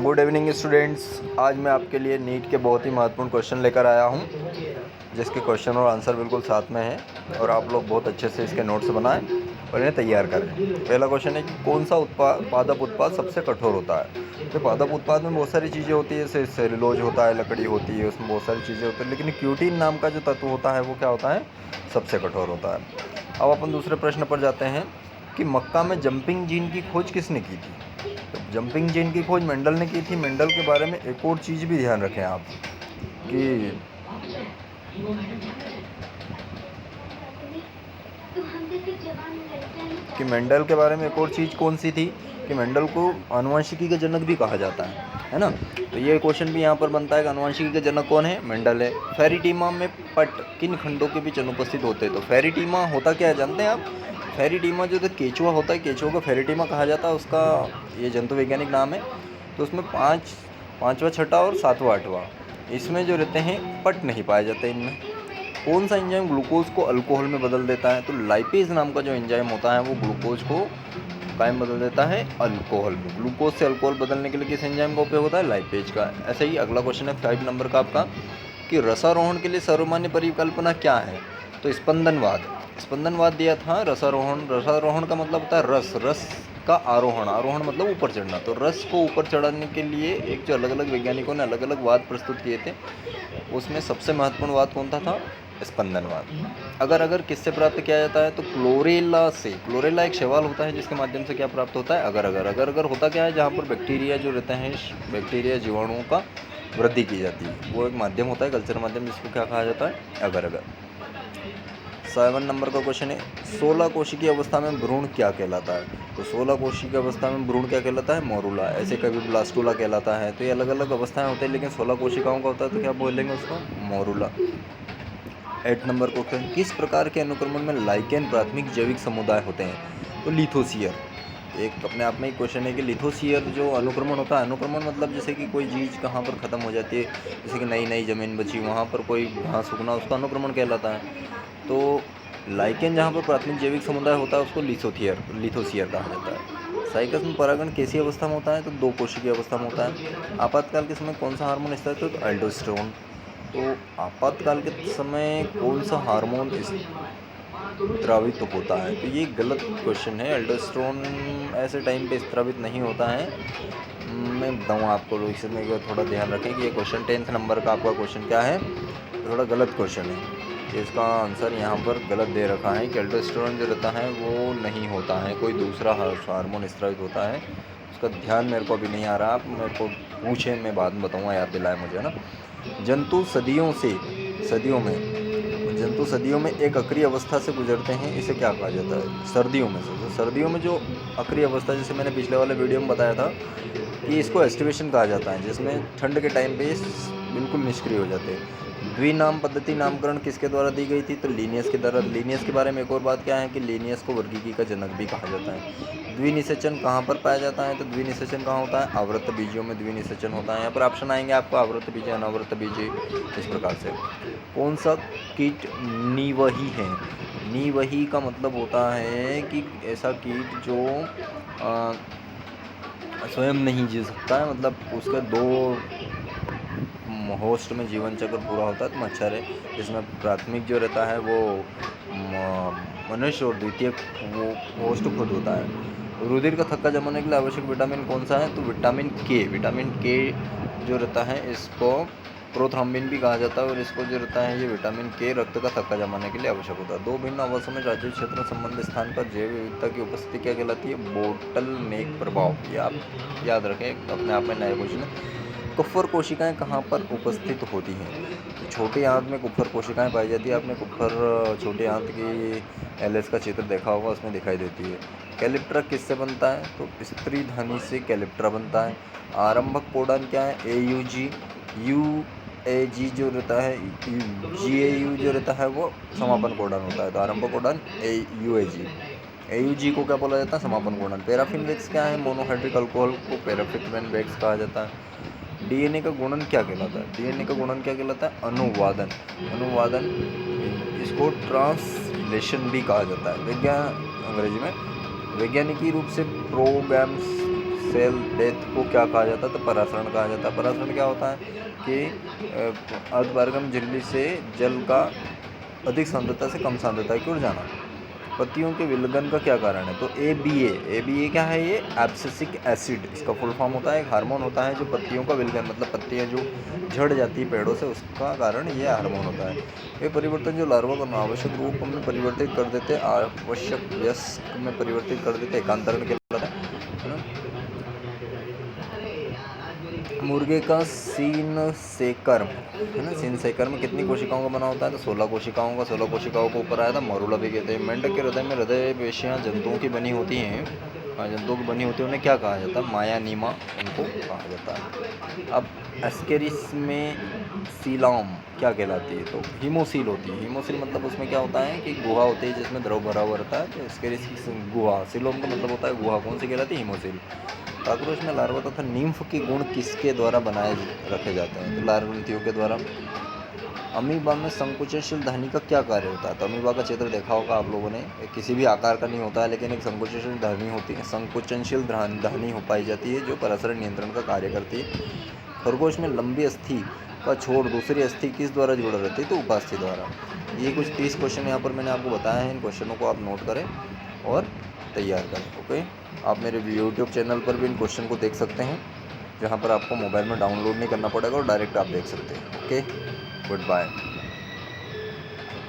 Good evening students. आज मैं आपके लिए नीट के बहुत ही महत्वपूर्ण क्वेश्चन लेकर आया हूं, जिसके क्वेश्चन और आंसर बिल्कुल साथ में हैं और आप लोग बहुत अच्छे से इसके नोट्स बनाएं और इन्हें तैयार करें। पहला क्वेश्चन है कि कौन सा पादप उत्पाद सबसे कठोर होता है। तो पादप उत्पाद में बहुत सारी चीज़ें होती है, जैसे सेलुलोज होता है, लकड़ी होती है, उसमें बहुत सारी चीज़ें होती हैं, लेकिन क्यूटीन नाम का जो तत्व होता है वो क्या होता है, सबसे कठोर होता है। अब अपन दूसरे प्रश्न पर जाते हैं कि मक्का में जंपिंग जीन की खोज किसने की थी। तो जंपिंग जीन की खोज मेंडल ने की थी। मेंडल के बारे में एक और चीज़ भी ध्यान रखें आप कि मेंडल के बारे में एक और चीज़ कौन सी थी कि मेंडल को आनुवंशिकी का जनक भी कहा जाता है ना। तो ये क्वेश्चन भी यहाँ पर बनता है कि आनुवंशिकी का जनक कौन है, मेंडल है। फेरिटीमा में पट किन खंडों के बीच अनुपस्थित होते हैं। तो फेरिटीमा होता क्या है जानते हैं आप। फेरिटीमा जो तो केचुआ होता है, केचुआ को फेरिटीमा कहा जाता है, उसका ये जंतु वैज्ञानिक नाम है। तो उसमें पाँचवा छठा और सातवां आठवां इसमें जो रहते हैं पट नहीं पाए जाते। इनमें कौन सा एंजाइम ग्लूकोज को अल्कोहल में बदल देता है। तो लाइपेज नाम का जो एंजाइम होता है वो ग्लूकोज को कायम बदल देता है अल्कोहल में। ग्लूकोज से अल्कोहल बदलने के लिए किस एंजाइम का उपयोग होता है, लाइपेज का। ऐसे ही अगला क्वेश्चन है 5 नंबर का आपका कि रसारोहण के लिए सर्वमान्य परिकल्पना क्या है। तो स्पंदनवाद दिया था। रसारोहण का मतलब होता है रस का आरोहण मतलब ऊपर चढ़ना। तो रस को ऊपर चढ़ाने के लिए एक जो अलग अलग वैज्ञानिकों ने अलग अलग वाद प्रस्तुत किए थे, उसमें सबसे महत्वपूर्ण वाद कौन था स्पंदनवाद। अगर किससे प्राप्त किया जाता है तो क्लोरेला से। क्लोरेला एक शैवाल होता है जिसके माध्यम से क्या प्राप्त होता है, अगर होता क्या है, जहाँ पर बैक्टीरिया जो रहते हैं, बैक्टीरिया जीवाणुओं का वृद्धि की जाती है, वो एक माध्यम होता है, कल्चर माध्यम, जिसको क्या कहा जाता है, अगर। 7 नंबर का क्वेश्चन है 16 कोशिकीय अवस्था में भ्रूण क्या कहलाता है। तो 16 कोशिकीय अवस्था में भ्रूण क्या कहलाता है, मोरूला। ऐसे कभी ब्लास्टूला कहलाता है। तो ये अलग अलग अवस्थाएं होती हैं, लेकिन 16 कोशिकाओं का होता है तो क्या बोलेंगे उसको, मोरूला। 8 नंबर क्वेश्चन किस प्रकार के अनुक्रमण में लाइकेन प्राथमिक जैविक समुदाय होते हैं। तो लिथोसियर। एक अपने आप में ही क्वेश्चन है कि लिथोसियर जो अनुक्रमण होता है, अनुक्रमण मतलब जैसे कि कोई चीज़ कहाँ पर ख़त्म हो जाती है, जैसे कि नई ज़मीन बची, वहाँ पर कोई घास उगना, उसका अनुक्रमण कहलाता है। तो लाइकेन जहाँ पर प्राथमिक जैविक समुदाय होता है उसको लिथोसियर कहा जाता है। साइकस में परागण कैसी अवस्था में होता है तो 2 कोशिकीय अवस्था में होता है। आपातकाल के समय कौन सा हार्मोन स्त्रावित होता है, तो एल्डोस्टेरोन। तो आपातकाल के समय कौन सा हार्मोन स्त्रावित होता है, तो ये गलत क्वेश्चन है। एल्डोस्टेरोन ऐसे टाइम पे स्त्रावित नहीं होता है। मैं बताऊँ आपको, इसमें थोड़ा ध्यान रखें कि ये क्वेश्चन 10th नंबर का आपका क्वेश्चन क्या है, थोड़ा गलत क्वेश्चन है। इसका आंसर यहाँ पर गलत दे रखा है कि एल्डोस्टेरोन जो रहता है वो नहीं होता है, कोई दूसरा हार्मोन स्त्रावित होता है। उसका ध्यान मेरे को अभी नहीं आ रहा, आप मेरे को पूछें, मैं बाद में बताऊँगा, याद दिलाएं मुझे ना। जंतु सदियों में एक अक्रिय अवस्था से गुजरते हैं, इसे क्या कहा जाता है, सर्दियों में से। तो सर्दियों में जो अक्रिय अवस्था, जैसे मैंने पिछले वाले वीडियो में बताया था कि इसको एस्टिवेशन कहा जाता है, जिसमें ठंड के टाइम पे बिल्कुल निष्क्रिय हो जाते हैं। द्विनाम पद्धति नामकरण किसके द्वारा दी गई थी, तो लीनियस के द्वारा। लीनियस के बारे में एक और बात क्या है कि लीनियस को वर्गीकी का जनक भी कहा जाता है। द्विनिषेचन कहाँ पर पाया जाता है, तो द्विनिषेचन कहाँ होता है, आवृत्त बीजियों में द्विनिषेचन होता है। यहाँ पर ऑप्शन आएंगे आपको, आवृत्त बीज, अनावृत्त बीज, इस प्रकार से। कौन सा कीट निवही है। निवही का मतलब होता है कि ऐसा कीट जो स्वयं नहीं जी सकता है, मतलब उसके 2 होस्ट में जीवन चक्र पूरा होता है। तो मच्छर है, इसमें प्राथमिक जो रहता है वो मनुष्य और द्वितीय वो होस्ट खुद होता है। रुधिर का थक्का जमाने के लिए आवश्यक विटामिन कौन सा है, तो विटामिन के जो रहता है इसको प्रोथ्रोम्बिन भी कहा जाता है, और इसको जो रहता है ये विटामिन के रक्त का थक्का जमाने के लिए आवश्यक होता है। 2 भिन्न आवासों में राज्य क्षेत्र संबंध स्थान पर जैव विविधता की उपस्थिति क्या कहलाती है, बोटल नेक प्रभाव। ये आप याद रखें, अपने आप में नया क्वेश्चन है। कुप्फर कोशिकाएं कहाँ पर उपस्थित होती हैं, छोटी आंत में कुप्फर कोशिकाएं पाई जाती है। आपने कुप्फर छोटी आंत की एलएस का चित्र देखा होगा, उसमें दिखाई देती है। कैलिप्ट्रा किससे बनता है, तो स्त्री ध्वनि से कैलिप्ट्रा बनता है। आरंभक कोडान क्या है, AUG। UAG जो रहता है, GAU जो रहता है वो समापन कोडान होता है। तो आरंभक कोडान UAG। AUG को क्या बोला जाता है, समापन कोडान। पैराफिन वैक्स क्या है, मोनोहाइड्रिक अल्कोहल को पैराफिन वैक्स कहा जाता है। डीएनए का गुणन क्या कहलाता है, डीएनए का गुणन क्या कहलाता है, अनुवादन। इसको ट्रांसलेशन भी कहा जाता है अंग्रेजी में। वैज्ञानिकी रूप से प्रोग्राम सेल डेथ को क्या कहा जाता है? तो परासरण कहा जाता है। परासरण क्या होता है कि अर्धपारगम झिल्ली से जल का अधिक सांद्रता से कम सांद्रता की ओर जाना। पत्तियों के विलगन का क्या कारण है? तो ABA क्या है? ये एब्सिसिक एसिड, इसका फुल फॉर्म होता है। एक हार्मोन होता है जो पत्तियों का विलगन, मतलब पत्तियां जो झड़ जाती है पेड़ों से, उसका कारण ये हार्मोन होता है। ये परिवर्तन जो लार्वा को आवश्यक रूप में परिवर्तित कर देते, आवश्यक वयस्क में परिवर्तित कर देते, एकांतरण कहलाता है ना। मुर्गे का सीन सेकर्म है ना, सीन सेकर्म कितनी कोशिकाओं का बना होता है? तो 16 कोशिकाओं का। 16 कोशिकाओं को ऊपर आया था मरूला भी कहते हैं। मेंढक के हृदय में हृदय पेशियाँ जंतुओं की बनी होती हैं, जंतुओं की बनी होती है, उन्हें क्या कहा जाता है? माया नीमा उनको कहा जाता है। अब एस्केरिस में सीलाम क्या कहलाती है? तो हीमोसील होती है। हीमोसील मतलब उसमें क्या होता है कि गुहा होती है जिसमें द्रव भरा हुआ रहता है। तो एस्केरिस की गुहा, सीलोम का मतलब होता है गुहा। कौन सी कहलाती है? हीमोसील। काकरोच में लार्वा तथा निम्फ के गुण किसके द्वारा बनाए रखे जाते हैं? तो लार्वंतियों के द्वारा। अमीबा में संकुचनशील धनी का क्या कार्य होता है? तो अमीबा का चित्र देखा होगा आप लोगों ने। किसी भी आकार का नहीं होता है, लेकिन एक संकुचनशील धनी होती है, संकुचनशील धनी हो पाई जाती है जो परासरण नियंत्रण का कार्य करती है। खरगोश में लंबी अस्थि का छोर दूसरी अस्थि किस द्वारा जुड़ा रहती है? तो उपास्थि द्वारा। ये कुछ 30 क्वेश्चन यहाँ पर मैंने आपको बताया है। इन क्वेश्चनों को आप नोट करें और तैयार करें। ओके, आप मेरे यूट्यूब चैनल पर भी इन क्वेश्चन को देख सकते हैं, जहाँ पर आपको मोबाइल में डाउनलोड नहीं करना पड़ेगा और डायरेक्ट आप देख सकते हैं। Okay, good bye.